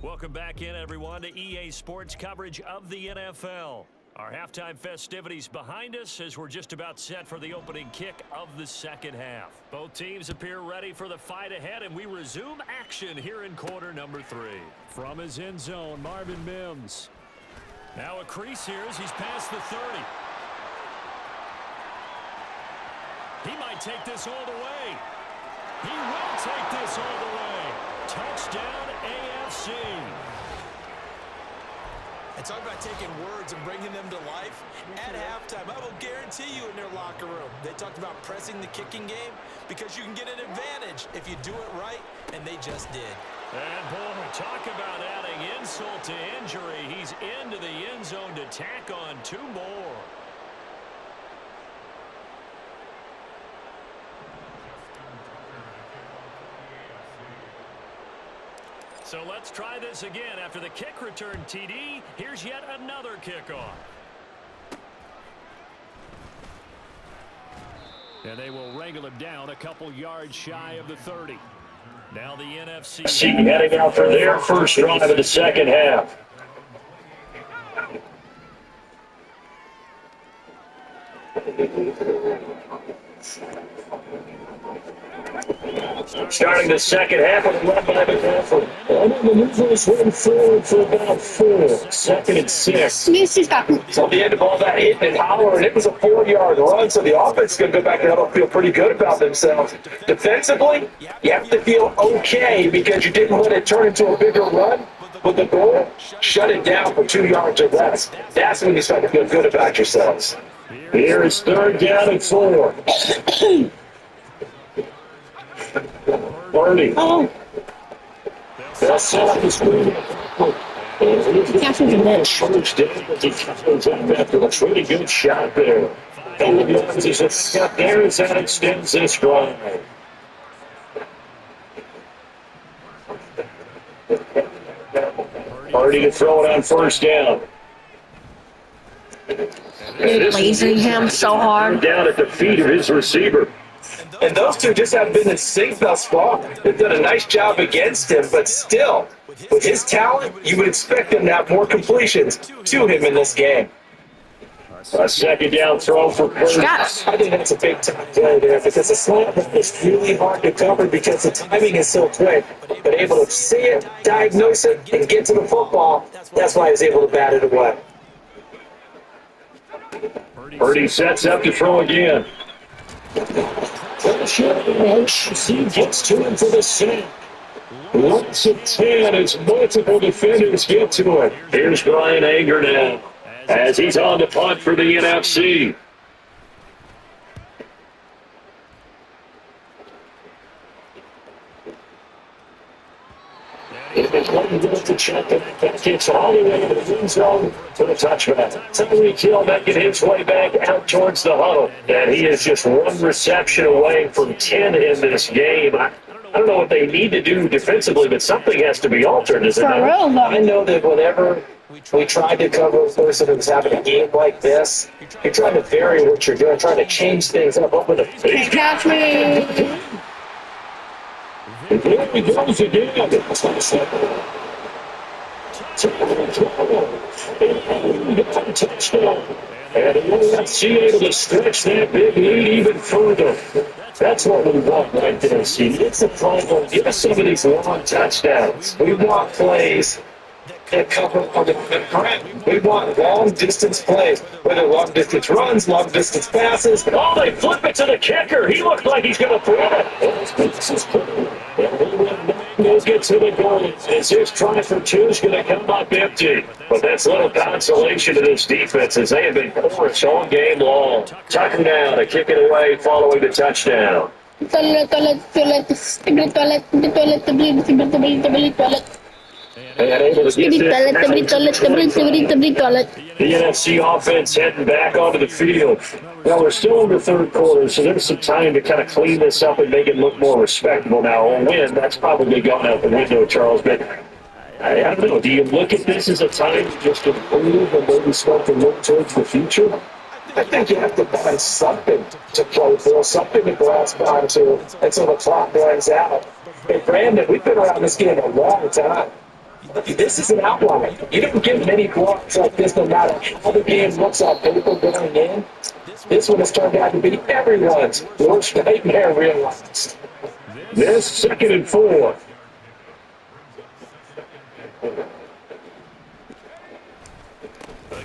Welcome back in, everyone, to EA Sports coverage of the NFL. Our halftime festivities behind us as we're just about set for the opening kick of the second half. Both teams appear ready for the fight ahead, and we resume action here in quarter number 3. From his end zone, Marvin Mims. Now a crease here as he's past the 30. He might take this all the way. He will take this all the way. Touchdown, AFC. And talk about taking words and bringing them to life. At halftime, I will guarantee you in their locker room, they talked about pressing the kicking game because you can get an advantage if you do it right, and they just did. And, boy, talk about adding insult to injury. He's into the end zone to tack on 2 more. So let's try this again. After the kick return TD, here's yet another kickoff. And they will wrangle him down a couple yards shy of the 30. Now the NFC heading out for their first drive of the second half. Starting the second half with a run by McCaffrey. And the maneuvers went forward for about 4. 2nd and 6. So the end of all that hitting and hollering, it was a 4-yard run, so the offense is going to go back and they'll feel pretty good about themselves. Defensively, you have to feel okay because you didn't let it turn into a bigger run. But the goal, shut it down for 2 yards or less. That's when you start to feel good about yourselves. Here is 3rd down and 4. Birdie. Oh. That's set the screen. Charged in as he comes up after a pretty good shot there. And he's a step there as that extends this drive. Birdie to throw it on 1st down. Lasering him so hard. Down at the feet of his receiver. And those two just haven't been in sync thus far. They've done a nice job against him, but still, with his talent, you would expect him to have more completions to him in this game. A 2nd down throw for Purdy. I think that's a big-time play there because the slant is really hard to cover because the timing is so quick. But able to see it, diagnose it, and get to the football, that's why he was able to bat it away. Purdy sets up to throw again. He gets to him for the sack. Lots of 10 as multiple defenders get to it. Here's Brian Anger now as he's on the punt for the NFC. Gets all the way to the end zone for the touchback. Tyreek Hill making his way back out towards the huddle. And he is just 1 reception away from 10 in this game. I don't know what they need to do defensively, but something has to be altered, isn't it? I know that whenever we tried to cover a person who's having a game like this, you're trying to vary what you're doing, trying to change things up over the field. Catch me! Here he goes again. Touchdown. And the NFC able to stretch that big lead even further. That's what we want right there, see. It's a problem. Give us some of these long touchdowns. We want plays that cover on the ground. We want long-distance plays, whether long-distance runs, long-distance passes. Oh, they flip it to the kicker. He looked like he's going to throw it. He'll get to the goal. As his try for 2 is going to come up empty. But that's little consolation to this defense as they have been porous all game long. Tucker now to kick it away following the touchdown. And able to get the NFC offense heading back onto the field. Well, we're still in the 3rd quarter, so there's some time to kind of clean this up and make it look more respectable. Now, a win, that's probably gone out the window, Charles, but I don't know. Do you look at this as a time to just improve and maybe start to look towards the future? I think you have to find something to play for, something to grasp onto until the clock runs out. Hey, Brandon, we've been around this game a long time. This is an outlier. You don't get many blocks like this no matter how the game looks on paper going in. This one has turned out to be everyone's worst nightmare realized. This 2nd and 4.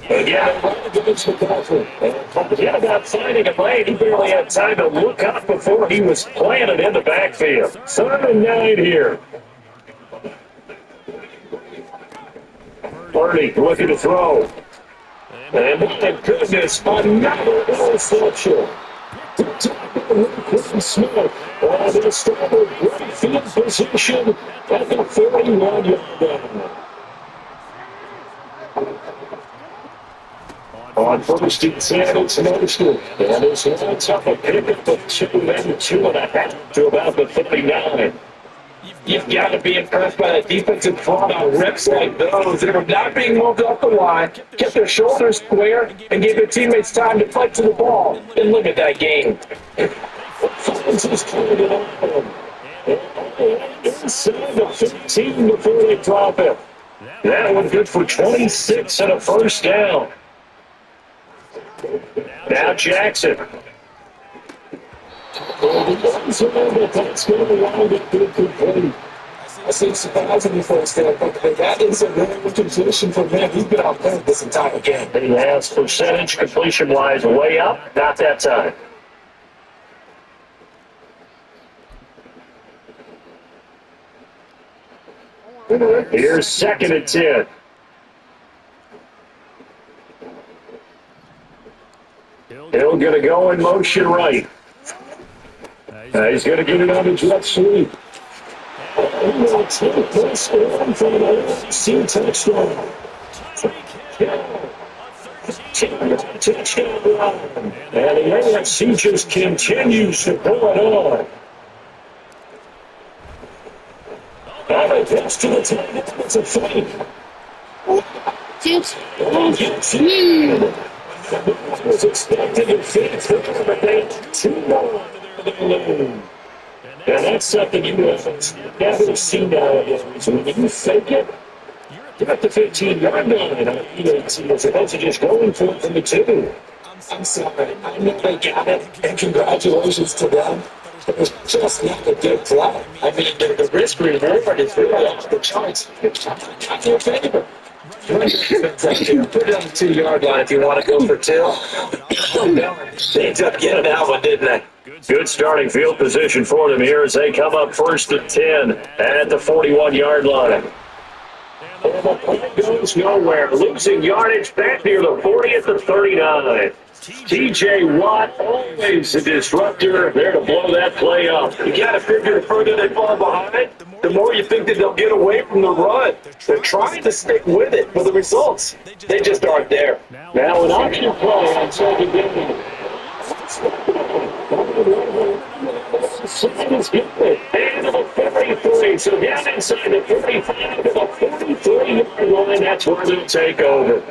Again, forget about finding a lane. He barely had time to look up before he was planted in the backfield. 3rd and 9 here. Purdy looking to throw. And my goodness, another interception. Smith on the starboard right field position at the 41-yard line. On 1st and 10, it's Motion. And his hands up a pickup of 2 and 2.5 to about the 39. You've got to be impressed by the defensive front on reps like those. They were not being moved up the line, kept their shoulders square, and gave their teammates time to fight to the ball and limit that game. Finds his target on him. Inside the 15 before they drop it. That one good for 26 and a 1st down. Now Jackson. That's going to wind up good complete. I seem surprisingly for a standpoint, but that is a very good position for him. He's been out there this entire game. He has percentage completion-wise way up. Not that time. Here's 2nd and 10. He'll get a go in motion right. He's going to get it on the jet sweep. He will take this one for an AFC touchdown. Touchdown run. And the AFC just continues to pour it on. And it gets to the 10. It's a fake. Was expected to fit through, but they had 2 more in the balloon. And that's something you haven't never seen nowadays. When you fake it, you're at the 15-yard line on EAT as opposed to just going for it from the 2. I'm sorry. I know they got it, and congratulations to them. But it's just not a good play. I mean, the risk reward is really off the charts. It's not in your favor. Put it on the 2-yard line if you want to go for 2. They ended up getting that one, didn't they? Good starting field position for them here as they come up 1st and 10 at the 41-yard line. And the play goes nowhere. Losing yardage back near the 40 at the 39. T.J. Watt, always a disruptor, there to blow that play up. You got to figure the further they fall behind, the more you think that they'll get away from the run. They're trying to stick with it, but the results, they just aren't there. Now an option play on 2nd down. And the 33, so down inside the 35 to the 43-yard line, that's where they'll take over.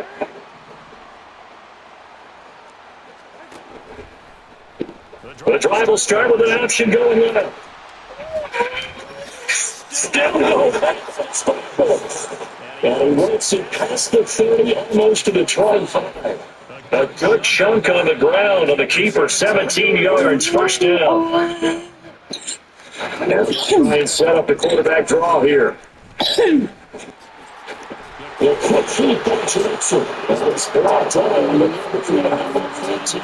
The drive will start with an option going left. Still no. And he works it past the 30, almost to the 25. A good chunk on the ground on the keeper, 17 yards, 1st down. Now try and set up the quarterback draw here. The quick feed by Jackson. It's blocked on the number 15 into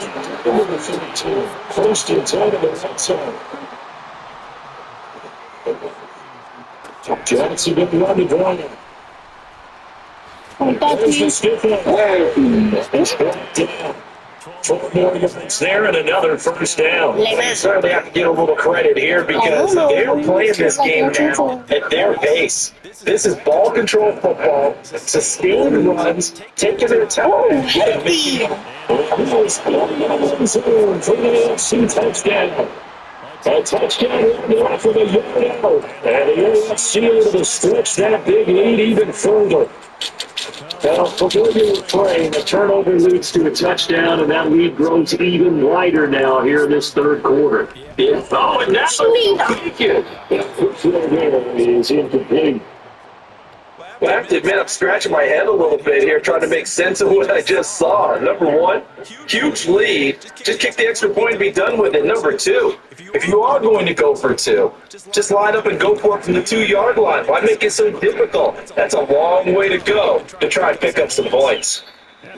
the 52. 1st and 10 of the right side. Jackson getting on the ground. There's the stiff end. It's brought down. 4 more yards there and another 1st down. They certainly have to get a little credit here because they're playing this game now at their pace. This is ball control football, sustained runs, taking their time. Almost in the end zone for the AFC touchdown. A touchdown run off of a yard out. And the AFC able to stretch that big lead even further. Now, before you were playing, a turnover leads to a touchdown, and that lead grows even wider now here in this 3rd quarter. Oh, and now the kick is incomplete. Well, I have to admit, I'm scratching my head a little bit here, trying to make sense of what I just saw. Number one, huge lead. Just kick the extra point and be done with it. Number two, if you are going to go for two, just line up and go for it from the 2-yard line. Why make it so difficult? That's a long way to go to try and pick up some points.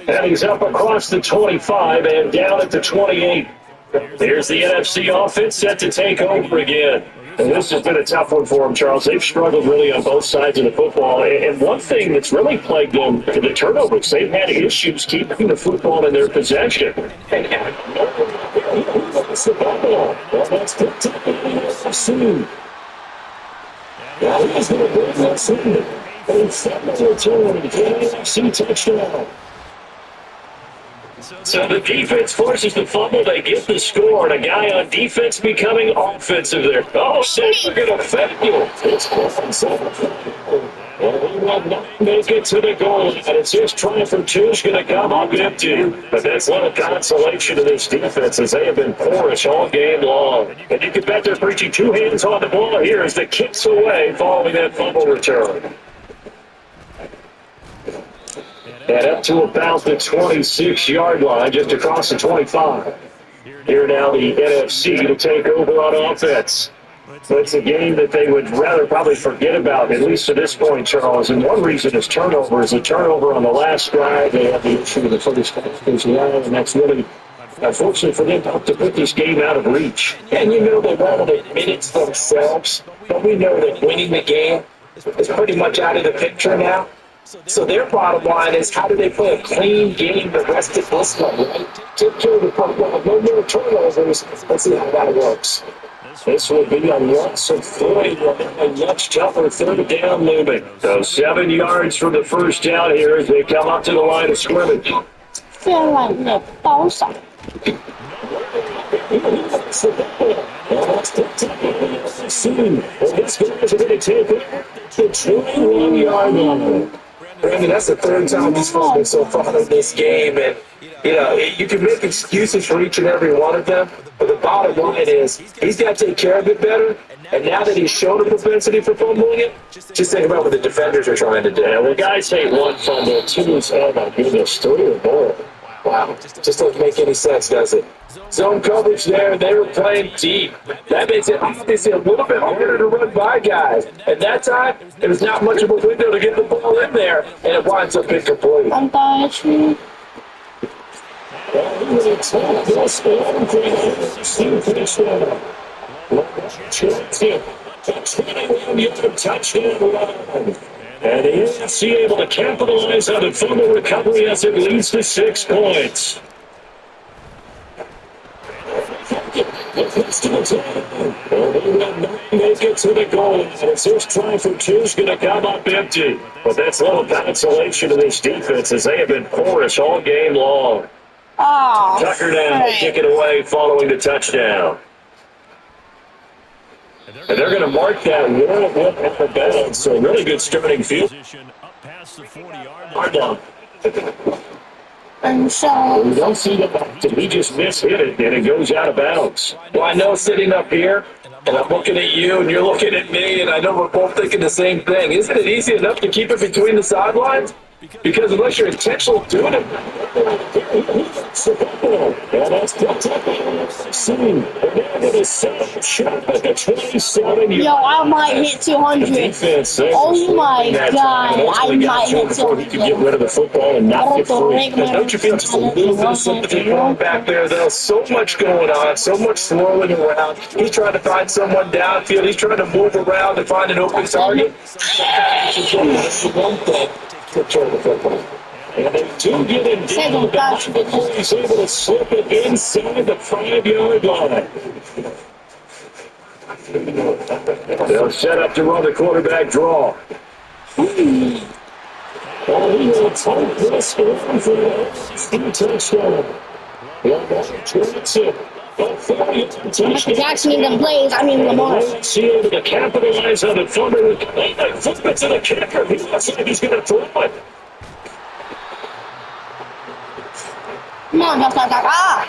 And he's up across the 25 and down at the 28. Here's the NFC offense set to take over again. And this has been a tough one for them, Charles. They've struggled really on both sides of the football. And one thing that's really plagued them to the turnovers, they've had issues keeping the football in their possession. And that's the ball. Well, that's picked up in the NFC. Now he's going to bring this in. And fumble return for an NFC touchdown. So the defense forces the fumble. They get the score. And a guy on defense becoming offensive there. Oh, they're going to fake you. It's and he will not make it to the goal. And it's just trying for two. Is going to come up empty. But that's little consolation to this defense as they have been porous all game long. And you can bet they're preaching two hands on the ball here as the kicks away following that fumble return. And up to about the 26-yard line, just across the 25. Here now the NFC to take over on offense. But it's a game that they would rather probably forget about, at least to this point, Charles. And one reason is turnovers. A turnover on the last drive. They have the issue of the first as well, and that's really unfortunate for them to put this game out of reach. And you know they won't admit it themselves, but we know that winning the game is pretty much out of the picture now. So their bottom line is, how do they play a clean game the rest of this one, right? Take care of the football, no more turnovers. Let's see how that works. This will be a loss of 40, a much tougher third down looming. So 7 yards from the first down here as they come up to the line of scrimmage. Feel like the boss. This guys are going to take it to 21-yard line. Brandon, that's the third time he's fumbled so far in this game, and you can make excuses for each and every one of them, but the bottom line is he's got to take care of it better. And now that he's shown a propensity for fumbling it, just think about what the defenders are trying to do. Yeah, well, guys hate one fumble, two is, oh my goodness, 3 or more. Wow, just doesn't make any sense, does it? Zone coverage there, they were playing deep. That makes it obviously a little bit harder to run by guys. At that time, there was not much of a window to get the ball in there, and it winds up incomplete. I'm tired. Touchdown. And the NFC able to capitalize on the fumble recovery as it leads to 6 points. Make it to the goal. And it's just trying for two is going to come up empty. But that's a little consolation to this defense as they have been porous all game long. Oh, Tucker now kick it away following the touchdown. And they're going to mark that one at the bounds. So really good starting field. and so We don't see the back. He just mishit it, and it goes out of bounds. Well, I know sitting up here, and I'm looking at you, and you're looking at me, and I know we're both thinking the same thing. Isn't it easy enough to keep it between the sidelines? Because unless you're intentionally doing it, and that's picked up by the shot at the 27. yo, I might hit 200. Oh my god, I might hit 200. To get rid of the football and not get free. don't you feel just a little bit of sympathy wrong back there, though? So much going on, so much swirling around. He's trying to find someone downfield. He's trying to move around to find an open target. That's the one thing to turn the football. And they do get him down the back before he's able to slip it inside the 5-yard line. They'll set up to run the quarterback draw. And he will take this one for the touchdown. Michael Jackson even plays, Lamar. See able to capitalize on the fumble. Flip it to the kicker. He looks like he's going to throw it. Come on, just like that.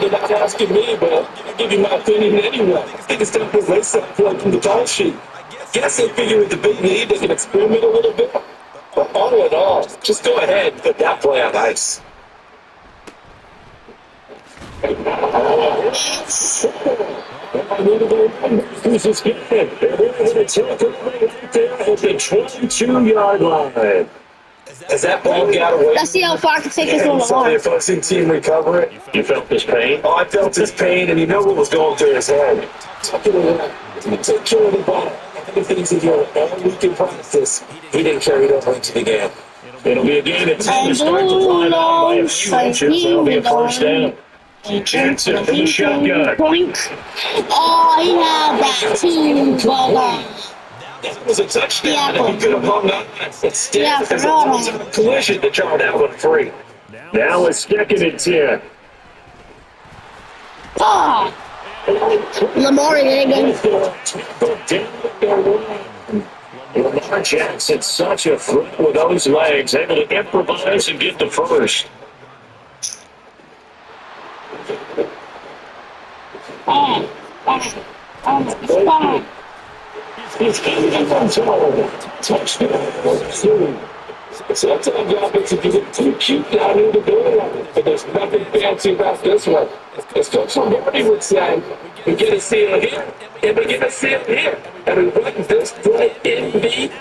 You're not asking me, but I'll give you my opinion anyway. I think it's time to erase that play from the call sheet. Guess they figure with the big lead they can experiment a little bit. But all in all, just go ahead and put that play on ice. Who's this game? They're going to take it right there at the 22-yard line. As that ball got away, Let's see how far I can take this one saw the along. opposing team recover it. You felt this pain? Oh, I felt his pain, and you know what was going through his head. Take care of the ball. The things he did all week in practice, he didn't carry it over into the game. It'll be a game at 10 to start to fly out by a few inches. That'll be a first down. Jackson from the shotgun. Oh, he had that too, but That was a touchdown. Yeah, He could have hung on. Instead, Yeah, there's for a collision to draw that one free. Now it's 2nd and 10. Lamar again. Lamar Jackson's such a threat with those legs, able to improvise and get the first. He's getting control. Touchdown. Sometimes offensive can get too cute down in the door, but there's nothing fancy about this one. As Coach Lombardi would say, we get a seal here, and we get a seal here, and we run this play in the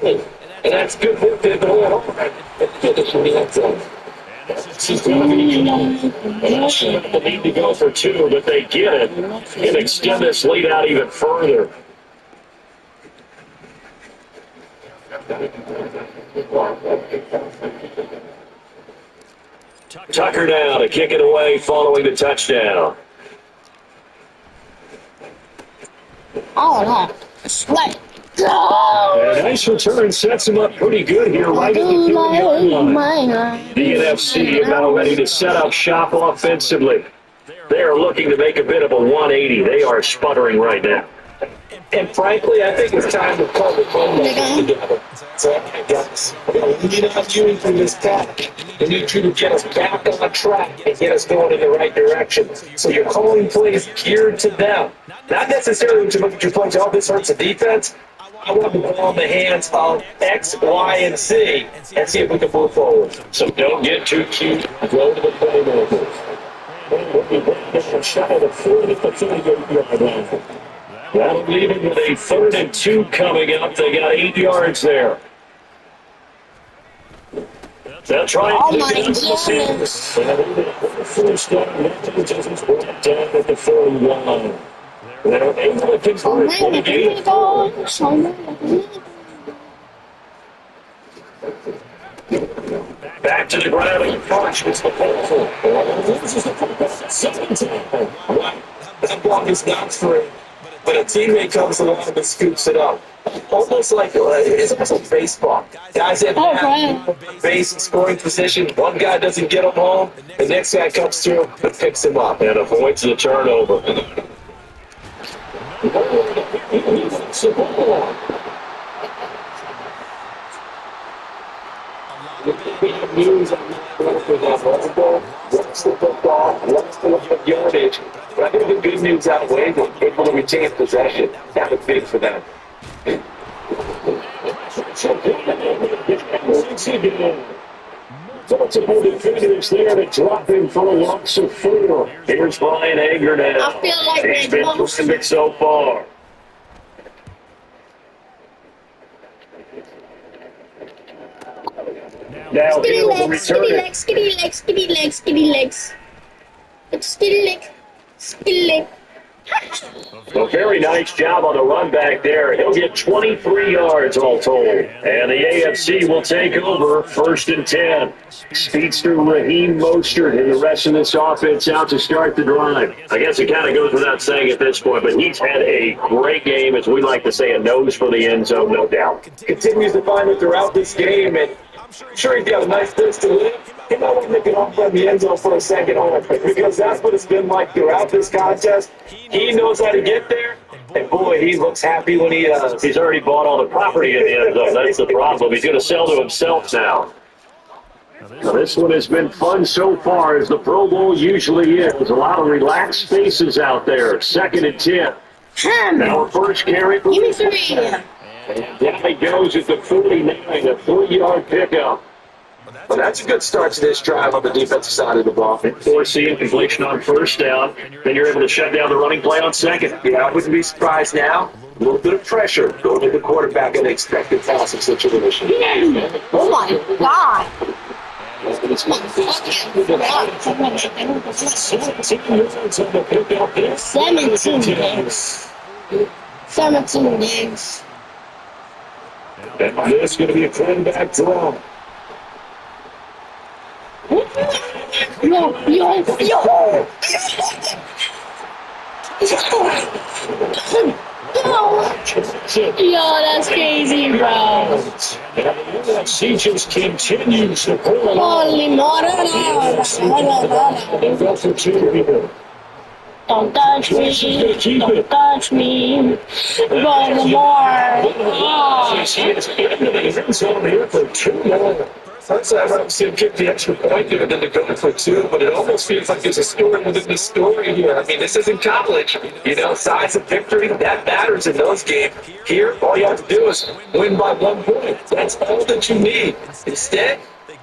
alley. And that's good work to go hard and finish in the end zone. She's going to be and they need to go for 2, but they get it and extend this lead out even further. Tucker now to kick it away following the touchdown. Oh, no. Sweat. Go! A nice return sets him up pretty good here right at the 2-yard line. The NFC about ready to set up shop offensively. They are looking to make a bit of a 180. They are sputtering right now. And frankly, I think it's time to call the playmakers together. So, okay, guys, we're going to lead on you from this pack. We need you to get us back on track and get us going in the right direction. So your calling plays geared to them. Not necessarily to look at your plays, oh, this hurts the defense. I want the ball in the hands of X, Y, and Z and see if we can move forward. So don't get too cute. Go to the playmakers. Shot at a 40 to 30-yard line. That'll leave it with a 3rd and 2 coming up. They got 8 yards there. They'll try and Oh, my goodness. First down, just brought down at the 41. They're able to convert 28. Back to the ground and punch. It's the ball. Loses the football. 17. Right. That block is not free. But a teammate comes along and scoops it up. Almost like it's almost baseball. Guys have base scoring position. One guy doesn't get him home. The next guy comes through and picks him up and avoids the turnover. News on what's the football, what's the yardage. But I think the good news outweighs it. Able to retain possession. That was big for them. Multiple defenders there to drop in for a loss of 4. Here's Brian Hager now. I feel like he's been terrific so far. Now, Skinny he'll legs, skinny return it. legs, skinny legs, skinny legs, skinny legs. It's skinny leg, skinny leg. A very nice job on the run back there. He'll get 23 yards all told. And the AFC will take over 1st and 10. Speedster Raheem Mostert and the rest of this offense out to start the drive. I guess it kind of goes without saying at this point, but he's had a great game, as we like to say, a nose for the end zone, no doubt. Continues to find it throughout this game, and I'm sure he's got a nice place to live. He might want to make it off from the end zone for a second home, because that's what it's been like throughout this contest. He knows how to get there, and boy, he looks happy when he he's already bought all the property in the end zone. That's the problem. He's going to sell to himself now. Now, this one has been fun so far, as the Pro Bowl usually is. A lot of relaxed faces out there. 2nd and 10. Now, first carry. Give me 3. And down he goes at the 49, a 3-yard pickup. Well, that's a good start to this drive on the defensive side of the ball. Forcing completion on first down. Then you're able to shut down the running play on second. Yeah, I wouldn't be surprised now. A little bit of pressure going to the quarterback in an expected passing situation. Oh my God. 17 games. And this is going to be a quarterback draw. Yo. Yo, that's crazy, bro. She just continues to pull Holy mother. and go for 2 here. Don't touch me. Don't touch me. Go more. She is into the end zone here for 2 more. First, I'd like to see him kick the extra point there than to go for 2, but it almost feels like there's a story within the story here. I mean, this isn't college. You know, size of victory, that matters in those games. Here, all you have to do is win by 1 point. That's all that you need. Instead,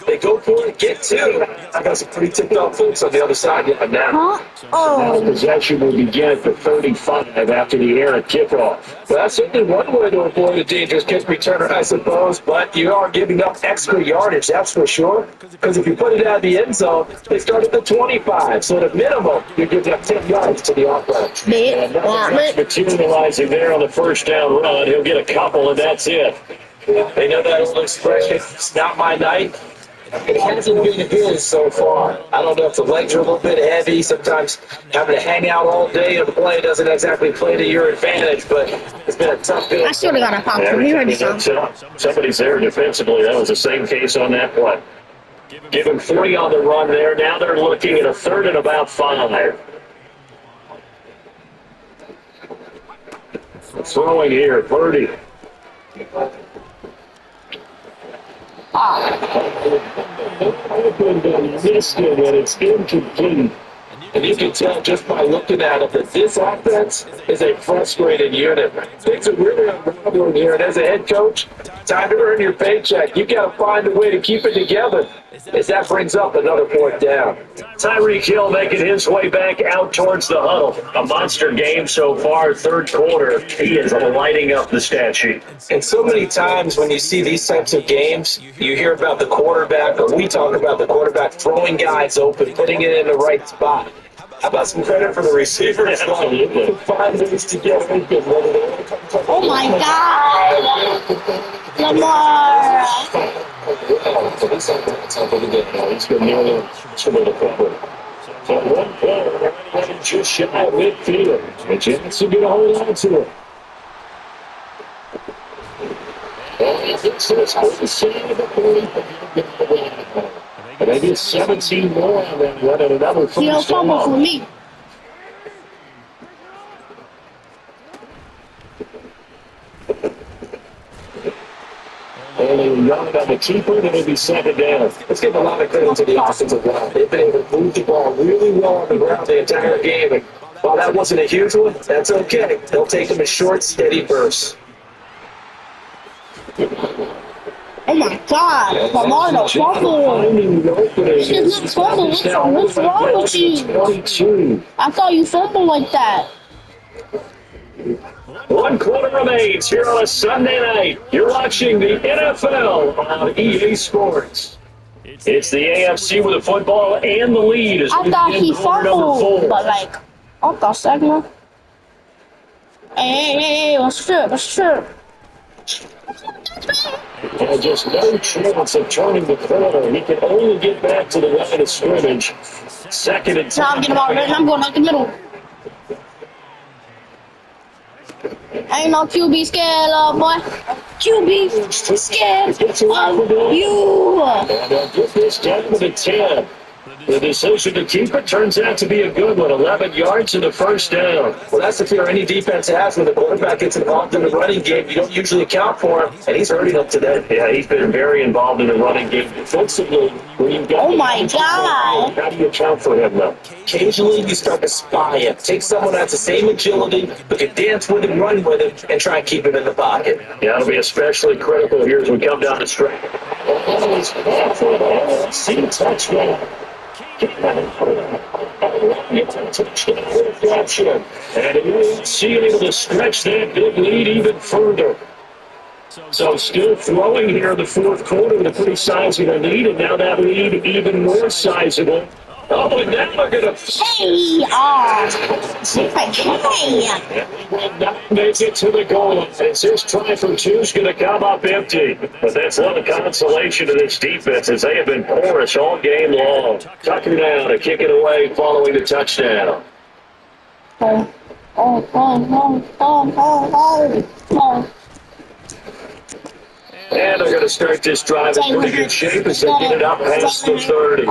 they go for it, get 2. I got some pretty tipped-off folks on the other side now. Now possession will begin at the 35 after the errant kickoff. Well, that's certainly one way to avoid a dangerous kick returner, I suppose, but you are giving up extra yardage, that's for sure. Because if you put it out of the end zone, they start at the 25, so at a minimum, you're giving up 10 yards to the offense. And nothing materializing there on the first down run. He'll get a couple, and that's it. They know that old expression, it's not my night. It hasn't been his so far. I don't know if the legs are a little bit heavy. Sometimes having to hang out all day and play doesn't exactly play to your advantage, but it's been a tough day. I should have got a pop from here. Somebody's there defensively. That was the same case on that play. Give him 3 on the run there. Now they're looking at a 3rd and about 5. Throwing here, Purdy. Opened and missed it, and it's incomplete. And you can tell just by looking at it that this offense is a frustrated unit. Things are really unraveling here, and as a head coach, time to earn your paycheck. You got to find a way to keep it together, as that brings up another point down. Tyreek Hill making his way back out towards the huddle. A monster game so far, 3rd quarter. He is lighting up the stat sheet. And so many times when you see these types of games, you hear about the quarterback, or we talk about the quarterback throwing guys open, putting it in the right spot. How about some credit for the receiver as well? You can find ways to get open. Oh my God. Lamar. He's been nearly to the cover. So 1 player just shy of midfield. And Jackson get a hold on to it. Maybe it's 17 more and then running another first down. Fumble for me. Only a yard on the keeper, and it'll be 2nd down. Let's give a lot of credit to the offensive line. They've been able to move the ball really well on the ground the entire game. And while that wasn't a huge one, that's okay. They'll take them in short, steady bursts. Oh my God. Lamar, no fumble. He does not fumble. What's wrong with you? I thought you fumbled like that. 1 quarter remains here on a Sunday night. You're watching the NFL on EA Sports. It's the AFC with the football and the lead. As I thought he fumbled, but like, what the segment? Hey, what's true? And just no chance of turning the corner. He can only get back to the line of scrimmage. 2nd and 10. Now I'm getting about it. I'm going out the middle. Ain't no QB scared, little boy. QB scared of you. And they'll get this down to the 10. The decision to keep it turns out to be a good one. 11 yards and a first down. Well, that's the fear any defense has when the quarterback gets involved in the running game. You don't usually account for him, and he's hurting them today. Yeah, he's been very involved in the running game defensively. When you've got Oh my God. how do you account for him, though? Occasionally, you start to spy him. Take someone that has the same agility, but can dance with him, run with him, and try and keep him in the pocket. Yeah, it'll be especially critical here as we come down the stretch. See touchdown. And he's able to stretch that big lead even further. So still throwing here in the fourth quarter with a pretty sizable lead, and now that lead even more sizable. Oh, and now they're going to... Hey, hey. Makes it to the goal line. It's his try for two is going to come up empty. But that's not a consolation to this defense as they have been porous all game long. Tucker now to kick it away following the touchdown. And they're going to start this drive in pretty good shape as they get it up past the 30.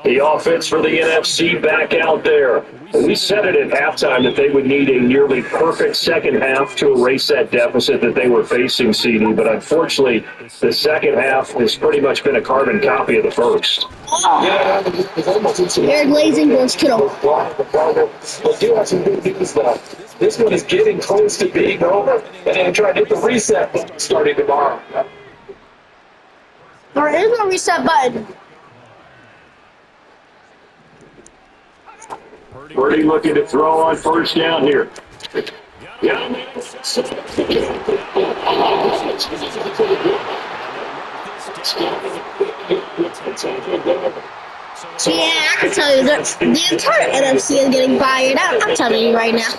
The offense for the NFC back out there. And we said it at halftime that they would need a nearly perfect second half to erase that deficit that they were facing, CD. But unfortunately, the second half has pretty much been a carbon copy of the first. You're glazing goes Kittle. But do have some good news, though. This one is getting close to being over, and then try to hit the reset button starting tomorrow. There is no reset button. Purdy looking to throw on first down here. Yeah, I can tell you that the entire NFC is getting fired up. I'm telling you right now.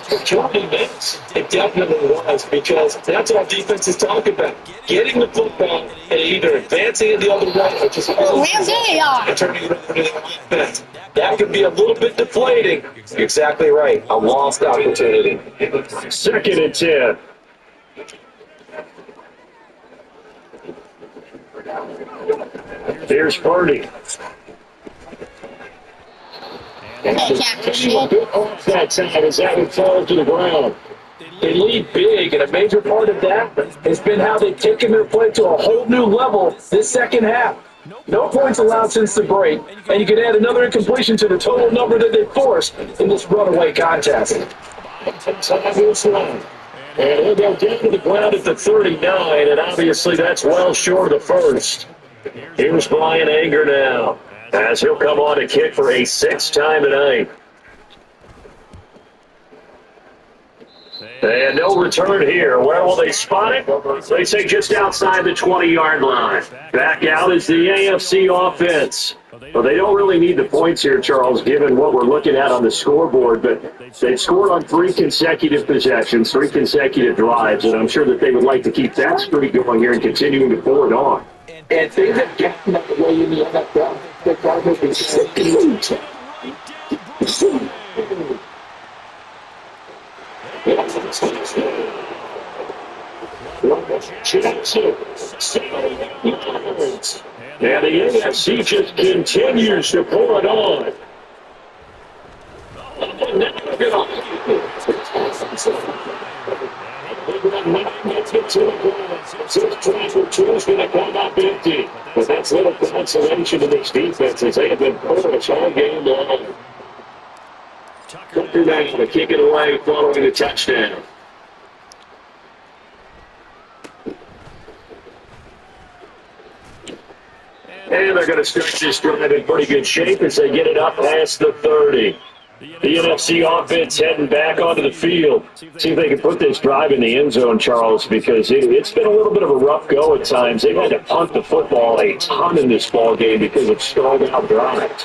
It definitely was, because that's all defense is talking about. Getting the football and either advancing it the other way or just turning it over to the offense. That could be a little bit deflating. You're exactly right. A lost opportunity. Second and 10. Here's Purdy. That side as that would fall to the ground. They lead big, and a major part of that has been how they've taken their play to a whole new level this second half. No points allowed since the break, and you can add another incompletion to the total number that they forced in this runaway contest. And he'll go down to the ground at the 39, and obviously that's well short of the first. Here's Brian Anger now, as he'll come on to kick for a sixth time tonight. And no return here. Where will they spot it? They say just outside the 20-yard line. Back out is the AFC offense. Well, they don't really need the points here, Charles, given what we're looking at on the scoreboard, but they've scored on 3 consecutive possessions, 3 consecutive drives, and I'm sure that they would like to keep that streak going here and continuing to pull it on. And things have gotten that way in the NFL. They're probably and the AFC just continues to pull it on. Is going to come up empty. But that's little consolation to this defense as they have been porous all game long. Tucker now to kick it away following the touchdown. And they're going to start this drive in pretty good shape as they get it up past the 30. The NFC offense heading back onto the field. See if they can put this drive in the end zone, Charles, because it's been a little bit of a rough go at times. They've had to punt the football a ton in this ball game because of stalled out drives.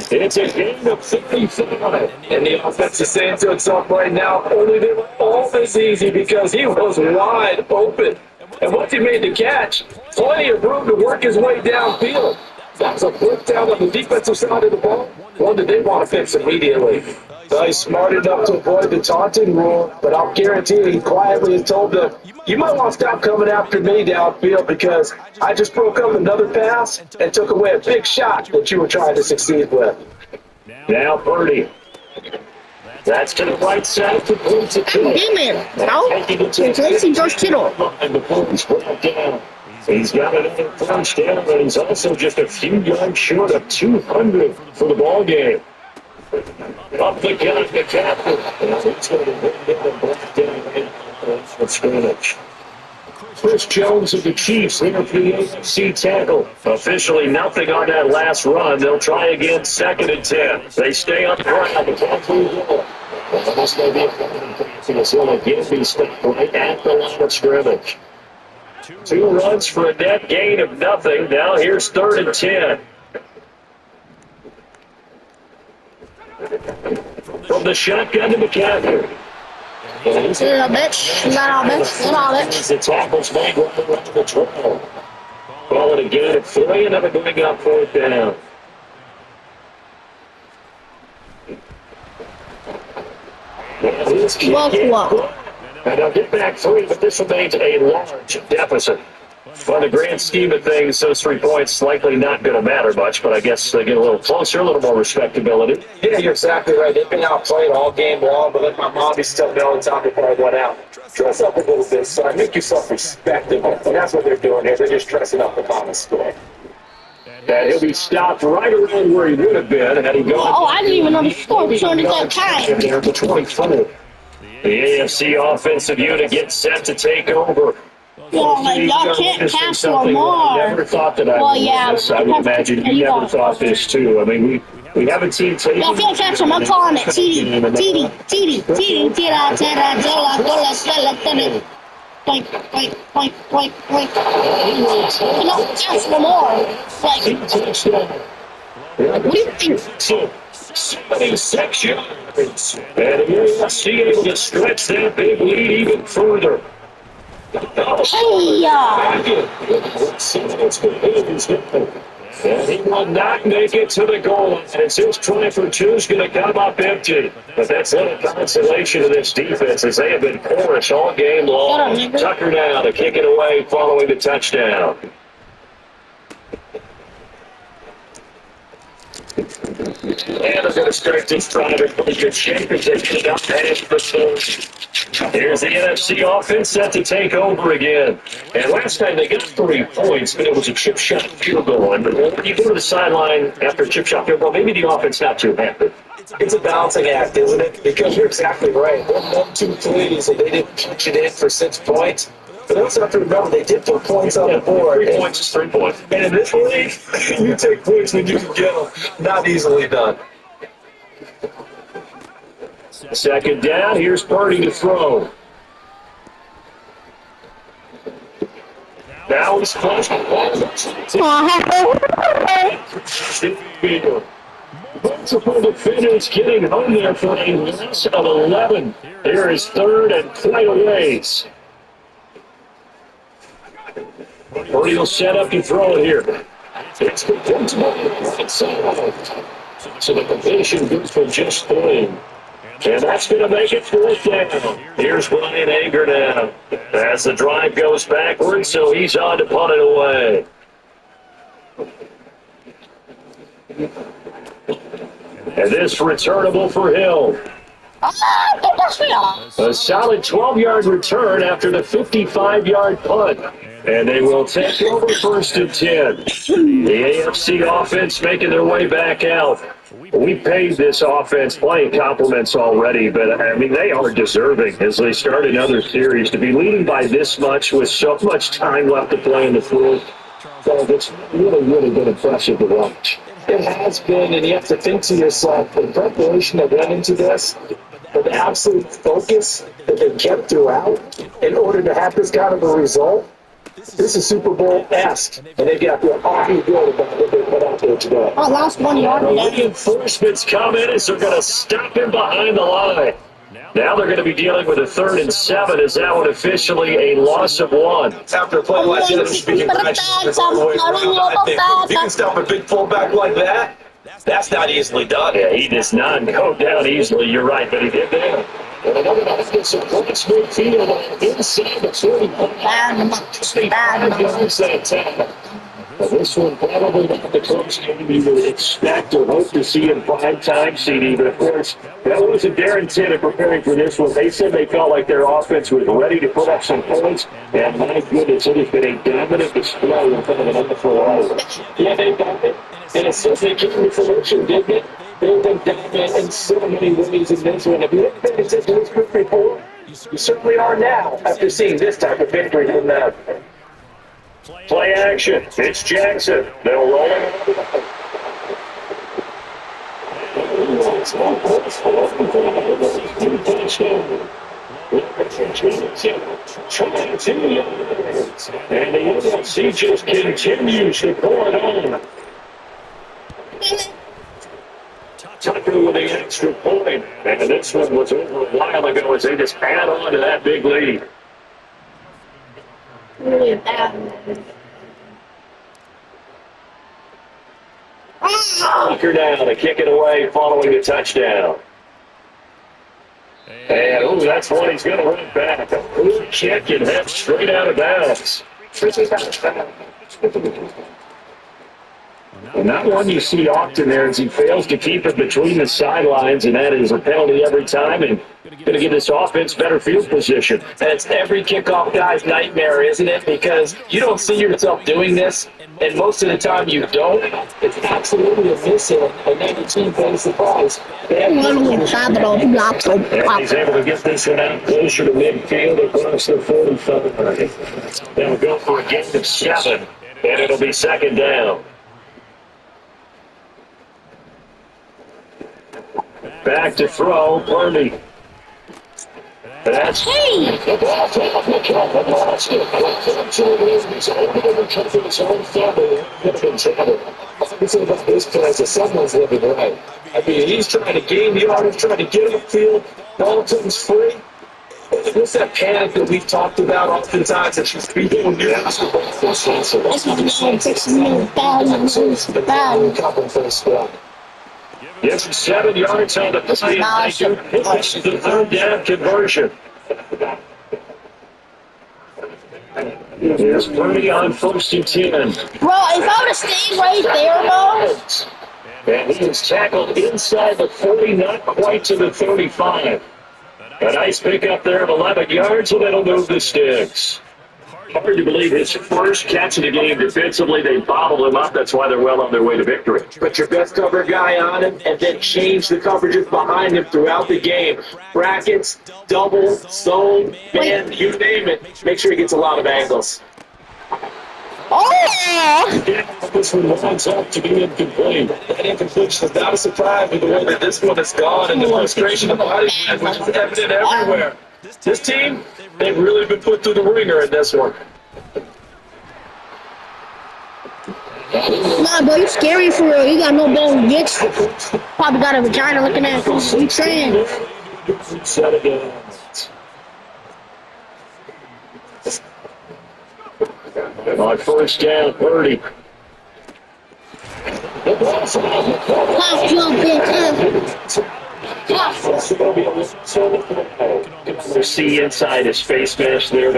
It's a game of 55. And the offense is saying to itself right now, only they were all this easy because he was wide open. And once he made the catch, plenty of room to work his way downfield. That was a breakdown on the defensive side of the ball, one that they want to fix immediately. He's smart enough to avoid the taunting rule, but I'll guarantee you he quietly has told them, you might want to stop coming after me downfield because I just broke up another pass and took away a big shot that you were trying to succeed with. Now Purdy. That's to the right side to Purdy to kill. It's Lacey George Kittle. And the Purdy's brought down. He's got another first down, and he's also just a few yards short of 200 for the ball game. Up the gun, the captain. And he's going to bring down and break down for scrimmage. Chris Jones of the Chiefs there for the AFC tackle. Officially nothing on that last run. They'll try again, 2nd and 10. They stay on the ground. They can't move on. This may be a penalty. It's going to again be stopped right at the line of scrimmage. 2 runs for a net gain of nothing. Now here's 3rd and 10. From the shotgun to McCaffrey. Little bitch. The tackle's made right around the trail. Call it again at 3, and then going up 4th down. And they'll get back 3, but this remains a large deficit. On the grand scheme of things, those 3 points likely not going to matter much, but I guess they get a little closer, a little more respectability. Yeah, you're exactly right. They've been outplayed all game long, but like my mom used to tell me all the time before I went out, dress up a little bit, son. Make yourself respectable. And that's what they're doing here. They're just dressing up the common score. And he'll be stopped right around where he would have been had he gone. Oh, I didn't even know the score turned at that time. There to 24. The AFC offensive unit gets set to take over. Well, like, y'all can't pass no more. I never thought that I would do this. I would imagine you never thought this, too. I mean, we have a team taking... Y'all can't catch him. I'm calling it. TD. Point. You know, pass no more. Like, what do you think? 76 yards. And the AFC able to stretch that big lead even further. Hey, And he will not make it to the goal line. And his try for 2 is going to come up empty. But that's not a consolation of this defense as they have been porous all game long. Tucker now to kick it away following the touchdown. And they're going to start this drive in pretty good shape as they get up past the 40. Here's the NFC offense set to take over again. And last time they got 3 points, but it was a chip shot field goal. And when you go to the sideline after a chip shot field goal, maybe the offense not too happy. It's a balancing act, isn't it? Because you're exactly right. 1, 2, 3, so they didn't punch it in for 6 points. But they also have to remember they did put points on the board. 3 points is 3 points. And in this league, you take points when you can get them. Not easily done. 2nd down. Here's Purdy to throw. Now he's flushed. Multiple defenders getting home there for a loss of 11. Here is 3rd and quite a ways. Purdy will set up to throw it here. It's the right side. So the completion goes for just 3. And that's going to make it 4th down. Here's Brian Anger now. As the drive goes backwards, so he's on to punt it away. And this returnable for Hill. A solid 12-yard return after the 55-yard punt. And they will take over 1st and 10. The AFC offense making their way back out. We paid this offense plenty of compliments already, but, I mean, they are deserving as they start another series. To be leading by this much with so much time left to play in the fourth, it's really been impressive to watch. It has been, and you have to think to yourself, the preparation that went into this, the absolute focus that they kept throughout in order to have this kind of a result, this is Super Bowl-esque, and they got their awfully good about what they put out there today. Oh, last 1 yard. Reinforcements come in as they're going to stop him behind the line. Now they're going to be dealing with a 3rd and 7 as that one officially a loss of 1. After a play like that, it should be congratulations all the way around. I think if you can stop a big fullback like that, That's not easily done. Yeah, he does not go down easily. You're right, but he did that. And another offense of points midfield inside the 45. Bad. Yards that time. But this one probably not the close game you would expect or hope to see in prime time, CD. But of course, that wasn't their intent of preparing for this one. They said they felt like their offense was ready to put up some points. And my goodness, it has been a dominant display in front of an NFL audience. Yeah, they got it. And it certainly came to fruition, didn't it? They've been dominant in so many ways in this one. If you haven't been attention to this group before, you certainly are now after seeing this type of victory from them. Play action. It's Jackson. They'll roll it. And the NFC just continues to pour it on. Tucker with the extra point. And this one was over a while ago as they just add on to that big lead. Really bad. Tucker now to kick it away following the touchdown. And, oh, that's one he's going to run back. A good kick and head straight out of bounds. And that one you see often there as he fails to keep it between the sidelines, and that is a penalty every time, and going to give this offense better field position. And it's every kickoff guy's nightmare, isn't it? Because you don't see yourself doing this, and most of the time you don't. It's absolutely a miss hit, and then your team pays the price. And he's able to get this one out closer to midfield across the 45. They'll go for a gain of 7, and it'll be second down. Back to throw, Purdy. That's the ball off the count and lost it. He's able to recover his own fumble. Could have been trouble. It's about this play, so someone's living right. I mean, he's trying to gain yardage, trying to get him field. Dalton's free. What's that panic that we've talked about oftentimes that she's people new basketball? That's what I'm saying. 6 minutes bad. Gets 7 yards on the play. It's the third down conversion. Here's Purdy on 1st and 10. Bro, if I would have stayed right there, bro. And he is tackled inside the 40, not quite to the 35. A nice pickup there of 11 yards, and that'll move the sticks. Hard to believe his first catch of the game defensively. They bottled him up. That's why they're well on their way to victory. Put your best cover guy on him and then change the coverages behind him throughout the game. Brackets, double, zone, man, you name it. Make sure he gets a lot of angles. Oh! This one winds up to be incomplete. That incompletion is not a surprise with the way that this one is gone and the frustration of the body, which is evident everywhere. This team, they've really been put through the ringer in this one. Nah, bro, you scary for real. You got no bone bitch. Probably got a vagina looking at you. What you saying? Set again. And on 1st down, Purdy. Pop jumping. See inside his face mask there.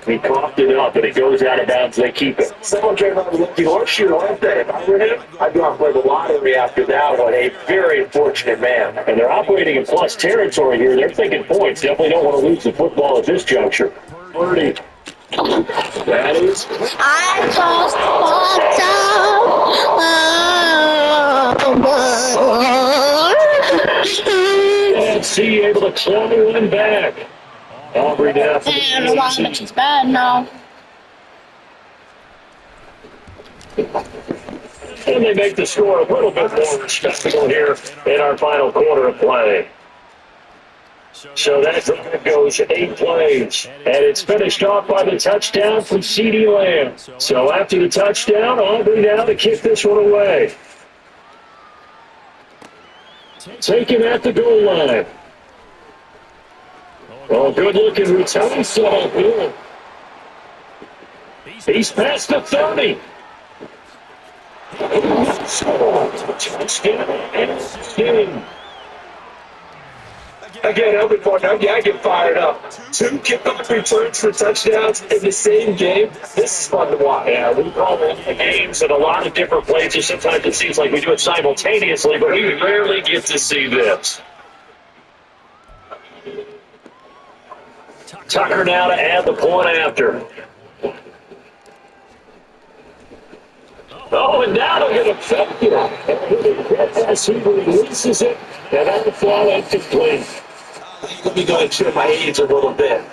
He coughed it up, and it goes out of bounds. They keep it. Someone came out with the horseshoe, aren't they? If I were him, I'd go out and play the lottery after that one. A very fortunate man. And they're operating in plus territory here. They're thinking points. Definitely don't want to lose the football at this juncture. Purdy. That is. I just fucked up. And C able to claw one back. Aubrey down. Man, the offense is bad now. And they make the score a little bit more respectable here in our final quarter of play. So that drive goes 8 plays, and it's finished off by the touchdown from CeeDee Lamb. So after the touchdown, Aubrey now to kick this one away. Taken at the goal line. Oh, good-looking return setup here. He's past the 30. Touchdown and again, everybody, I get fired up. 2 kickoff returns for touchdowns in the same game. This is fun to watch. Yeah, we call it the games and a lot of different plays. And sometimes it seems like we do it simultaneously, but we rarely get to see this. Tucker now to add the point after. Oh, and now they're going to fake it. As he releases it, and on the fly, incomplete. Let me go and check my age a little bit.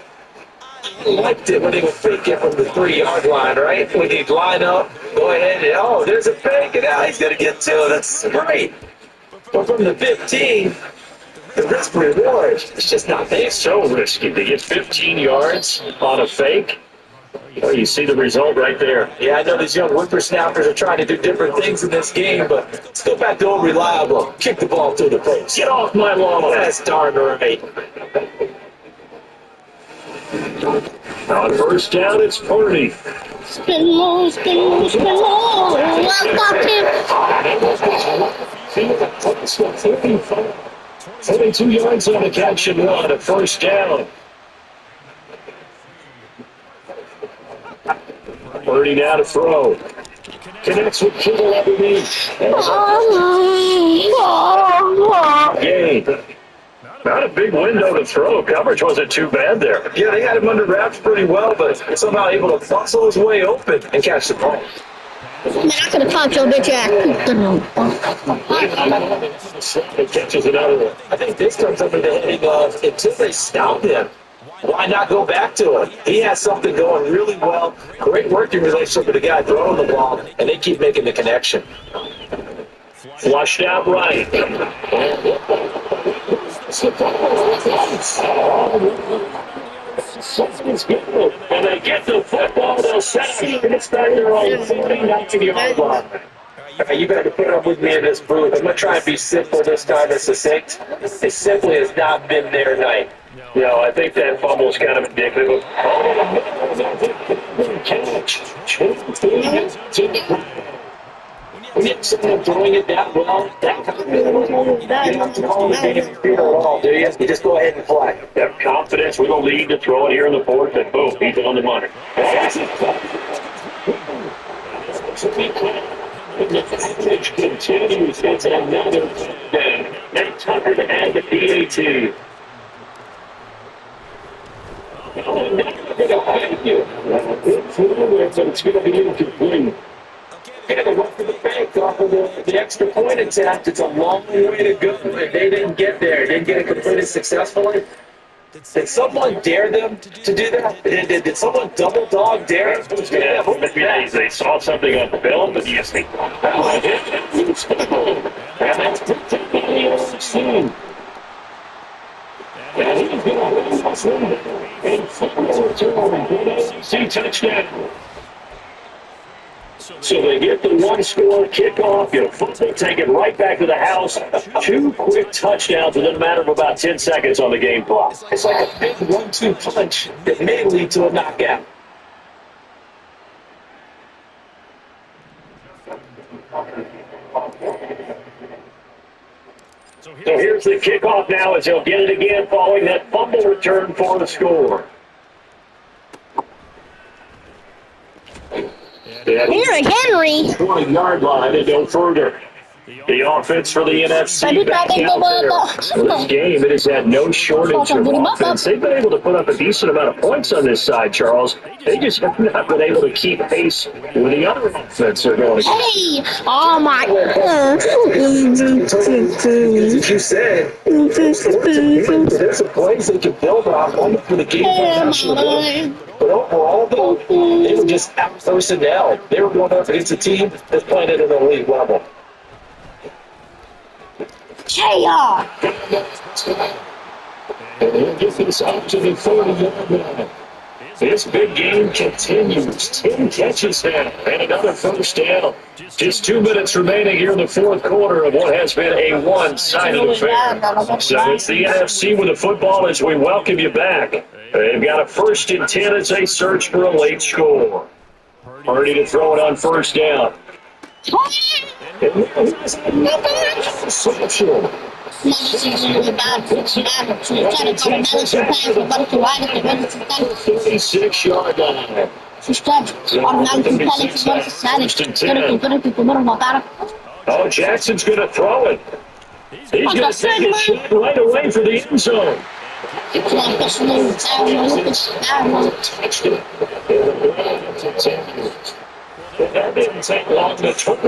I liked it when they would fake it from the 3-yard line, right? When he'd line up, go ahead and, oh, there's a fake, and now he's going to get 2. That's great. But from the 15, the risk reward, it's just not there. It's so risky to get 15 yards on a fake. Oh, you see the result right there. Yeah, I know these young whippersnappers are trying to do different things in this game, but let's go back to old reliable. Kick the ball through the face. Get off my lawn. That's darn right. On first down, it's Purdy. Spin low, spin low, spin low. I got him. 22 yards on the catch and 1, a first down. Purdy now to throw. Connects with Kittle underneath. Gain. Not a big window to throw. Coverage wasn't too bad there. Yeah, they got him under wraps pretty well, but somehow able to muscle his way open and catch the ball. Man, I could have caught your bitch ass. He catches another one. I think this comes up in the heading of until they stop him, why not go back to it? He has something going really well. Great working relationship with the guy throwing the ball, and they keep making the connection. Flushed out right. And they get the football, they'll set it, and it's back there on the 49-yard line. You better put up with me in this booth. I'm going to try and be simple this time and succinct. It simply has not been their night. You know, I think that fumble's kind of indicative. When you have someone throwing it that well, that kind of you don't have to call the game fear at all, do you? You just go ahead and play. Have confidence. We're going to lead to throw it here in the fourth, and boom, he's on the money. The average continues. It's another down. And Tucker to add the PAT. Oh, now they're going to hide you. It's going to be incomplete. And they went for the bank off of the extra point attempt. It's a long way to go. They didn't get there. Didn't get it completed successfully. Did someone dare them to do that? Did someone double dog dare them? Yeah, maybe they saw something on film, but you see. And that's particularly interesting. And he's going to win this one. And final return. See touchdown. So they get the one-score kickoff, get a football, take it right back to the house. 2 quick touchdowns within a matter of about 10 seconds on the game clock. It's like a big 1-2 punch that may lead to a knockout. So here's the kickoff now as they'll get it again following that fumble return for the score. Derrick Henry. 20-yard line and no further. The offense for the NFC back out there. This game, it has had no shortage of offense. They've been able to put up a decent amount of points on this side, Charles. They just have not been able to keep pace with the other offense they're going against. Hey! Oh my God. As you said, there's a place they can build off only for the game. But overall, though, they were just out personnel. They were going up against a team that's playing at an elite level. Chaos! And he'll get this up to the 30-yard line. This big game continues. 10 catches now and another first down. Just 2 minutes remaining here in the fourth quarter of what has been a one-sided affair. So it's the NFC with the football as we welcome you back. They've got a 1st and 10 as they search for a late score. Purdy to throw it on first down. Reception. Cara, 36-yard line. Oh, Jackson's going to throw it. He's going to take a shot right away for the end zone. That didn't take long to turn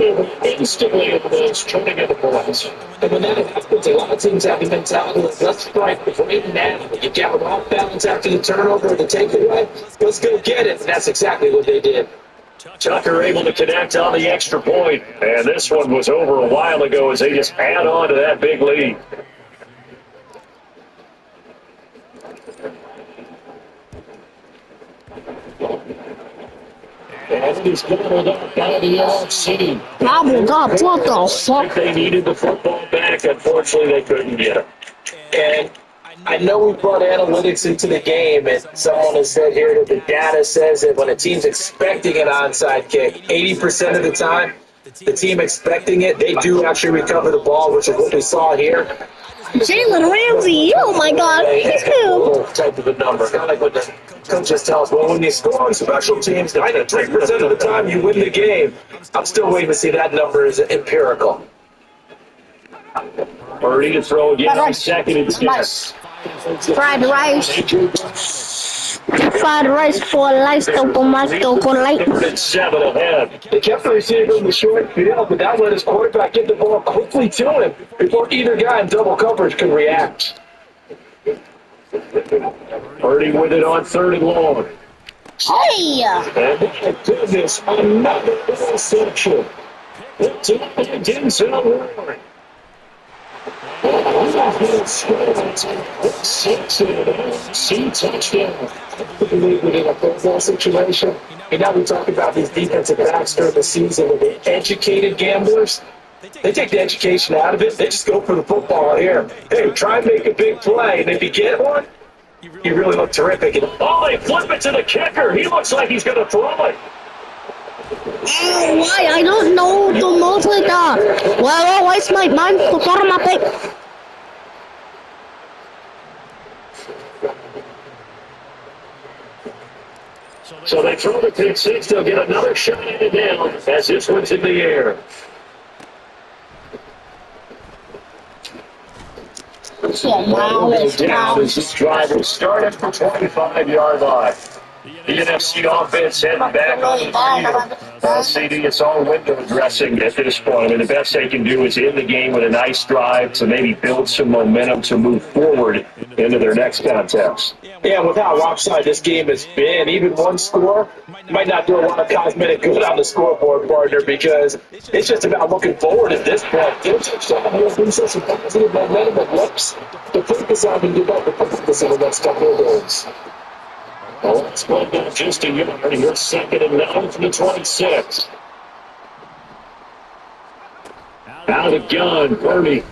instantly into those turning into points. And when that happens, a lot of teams have the mentality of let's strike right now. You got them off balance after the turnover, the takeaway. Let's go get it. And that's exactly what they did. Tucker able to connect on the extra point. And this one was over a while ago as they just add on to that big lead. And he's gobbled up by the NFC. Gobbled up, what the fuck? They needed the football back. Unfortunately, they couldn't get it. And I know we brought analytics into the game, and someone has said here that the data says that when a team's expecting an onside kick, 80% of the time, the team expecting it, they do actually recover the ball, which is what we saw here. Jalen Ramsey, oh my god, he's good. Type of a number, kind of like what the coaches tell us. Well, when you score on special teams, 93% of the time you win the game. I'm still waiting to see that number is empirical. Purdy to throw again on second and 10. Nice. Fried rice. Fried rice for life, tomato con light. 7 ahead. They kept the receiver in the short field, but that let his quarterback get the ball quickly to him before either guy in double coverage could react. Purdy with it on 3rd and long. Hey! And my goodness, another interception. It's up and Denzel Ward. Touchdown. In a football situation. And now we talk about these defensive backs during the season with the educated gamblers. They take the education out of it. They just go for the football here. Hey, try and make a big play. And if you get one, you really look terrific. Oh, they flip it to the kicker. He looks like he's going to throw it. Why? I don't know the most like that. Well, why is my mind to form my pick? So they throw the pick six. They'll get another shot at it down as this one's in the air. Down as this drive will start at the 25-yard line. The NFC offense heading back on the field. CD, it's all window dressing at this point, and the best they can do is end the game with a nice drive to maybe build some momentum to move forward into their next contest. Yeah, with how lopsided this game has been, even one score might not do a lot of cosmetic good on the scoreboard, partner, because it's just about looking forward at this point. Get a touchdown here, brings us some positive momentum and looks to focus on and develop the focus in the next couple of days. Well, let's go down just a yard. Here's 2nd and 9 from the 26. Out of gun, Purdy.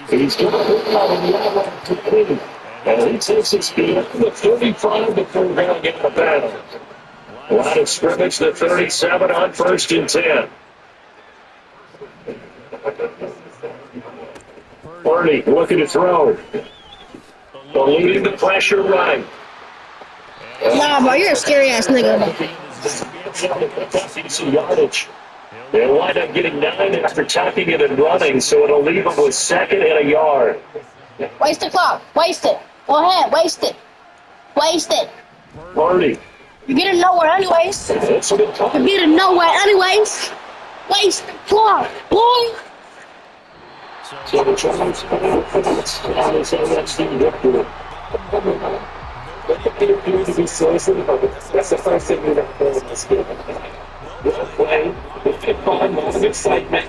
He's got it out on the outline to lead. And he takes his speed from the 35 before going out of bounds. Line of scrimmage, the 37 on 1st and 10. Purdy looking to throw. Eluding the pressure right. Nah, bro, you're a scary ass nigga. Decent yardage. They'll wind up getting 9 after tucking it and running, so it'll leave them with 2nd and a yard. Waste the clock. Waste it. Go ahead. Waste it. Waste it. Purdy. You're getting nowhere anyways. It's a good You're time. getting nowhere anyways. Waste the clock, boy. So the Giants come out for that. So that's the victory. They appear to be seriously, but that's the first thing we have to do in this game. Well played. Good fun, lots of excitement.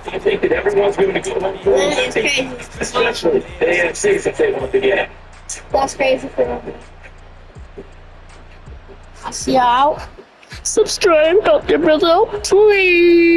I think that everyone's going to go home for That's crazy. especially the AFCs if they want to get it. That's crazy for them. I'll see y'all. Subscribe, Dr. Brazil, please.